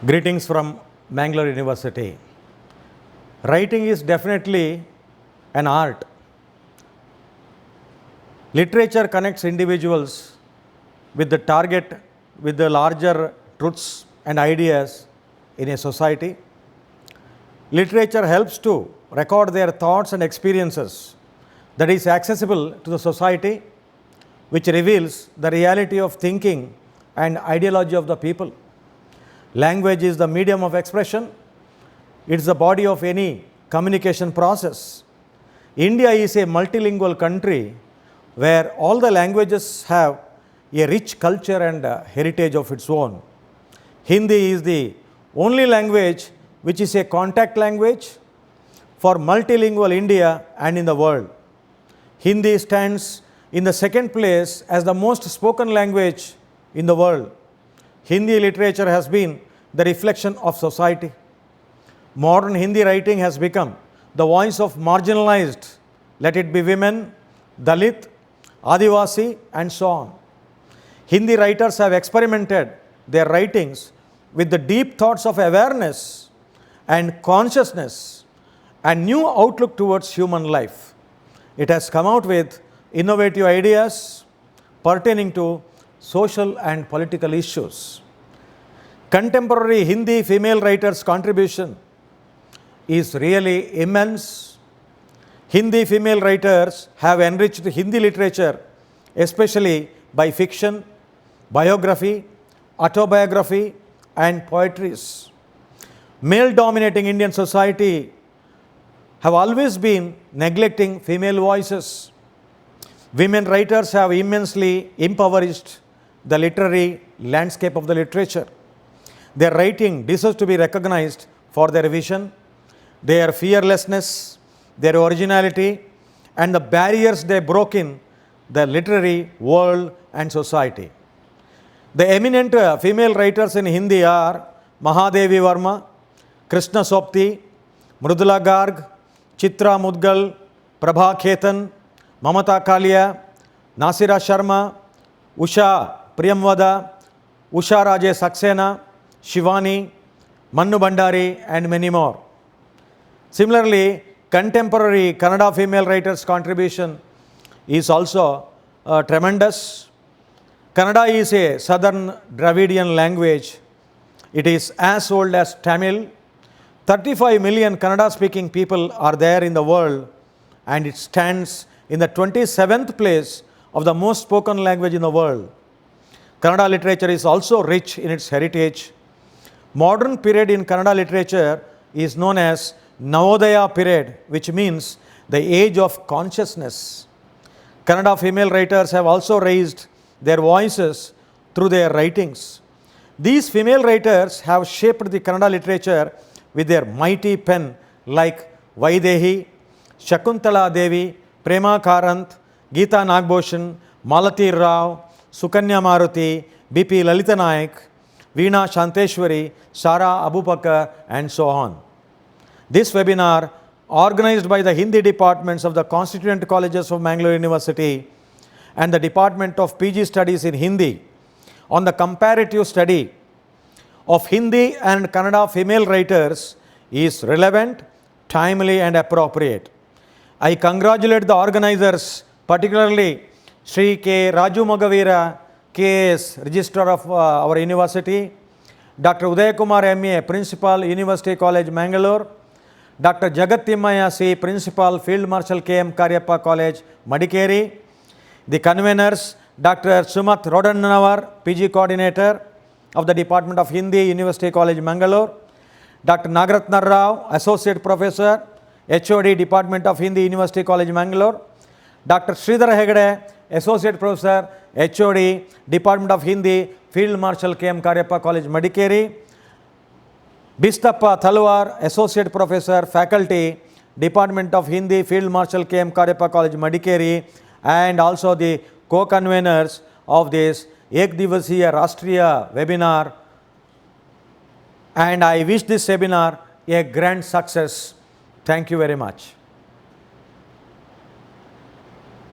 Greetings from Mangalore University. Writing is definitely an art. Literature connects individuals with the target, with the larger truths and ideas in a society. Literature helps to record their thoughts and experiences that is accessible to the society, which reveals the reality of thinking and ideology of the people. Language is the medium of expression. It is the body of any communication process. India is a multilingual country where all the languages have a rich culture and heritage of its own. Hindi is the only language which is a contact language for multilingual India and in the world. Hindi stands in the second place as the most spoken language in the world. Hindi literature has been the reflection of society. Modern Hindi writing has become the voice of marginalized, let it be women, Dalit, Adivasi, and so on. Hindi writers have experimented their writings with the deep thoughts of awareness and consciousness and new outlook towards human life. It has come out with innovative ideas pertaining to social and political issues. Contemporary Hindi female writers' contribution is really immense. Hindi female writers have enriched Hindi literature, especially by fiction, biography, autobiography, and poetries. Male-dominating Indian society have always been neglecting female voices. Women writers have immensely impoverished the literary landscape of the literature. Their writing deserves to be recognized for their vision, their fearlessness, their originality, and the barriers they broke in the literary world and society. The eminent female writers in Hindi are Mahadevi Varma, Krishna Sopti, Mrudula Garg, Chitra Mudgal, Prabha Khetan, Mamata Kalia, Nasira Sharma, Usha Priyamvada, Usha Raje Saxena, Shivani, Mannu Bandari, and many more. Similarly, contemporary Kannada female writers' contribution is also tremendous. Kannada is a southern Dravidian language. It is as old as Tamil. 35 million Kannada-speaking people are there in the world, and it stands in the 27th place of the most spoken language in the world. Kannada literature is also rich in its heritage. Modern period in Kannada literature is known as Navodaya period, which means the age of consciousness. Kannada female writers have also raised their voices through their writings. These female writers have shaped the Kannada literature with their mighty pen, like Vaidehi, Shakuntala Devi, Prema Karant, Geeta Nagbhushan, Malati Rao, Sukanya Maruti, B.P. Lalita Naik, Veena Shanteshwari, Sara Abubakar, and so on. This webinar, organized by the Hindi departments of the constituent colleges of Mangalore University and the Department of PG Studies in Hindi, on the comparative study of Hindi and Kannada female writers, is relevant, timely, and appropriate. I congratulate the organizers, particularly Sri K. Raju Magavira, KS, Registrar of our university, Dr. Uday Kumar M.A., Principal, University College, Mangalore, Dr. Jagat Timmaya C., Principal, Field Marshal K.M. Karyappa College, Madikeri, the conveners, Dr. Sumat Rodannawar, PG Coordinator of the Department of Hindi, University College, Mangalore, Dr. Nagaratna Rao, Associate Professor, HOD, Department of Hindi, University College, Mangalore, Dr. Sridhar Hegde, Associate Professor, HOD, Department of Hindi, Field Marshal K.M. Karyappa College, Madikeri, Bistappa Talwar, Associate Professor, Faculty, Department of Hindi, Field Marshal K.M. Karyappa College, Madikeri, and also the co-conveners of this Ek Divasiya Rashtriya webinar. And I wish this webinar a grand success. Thank you very much.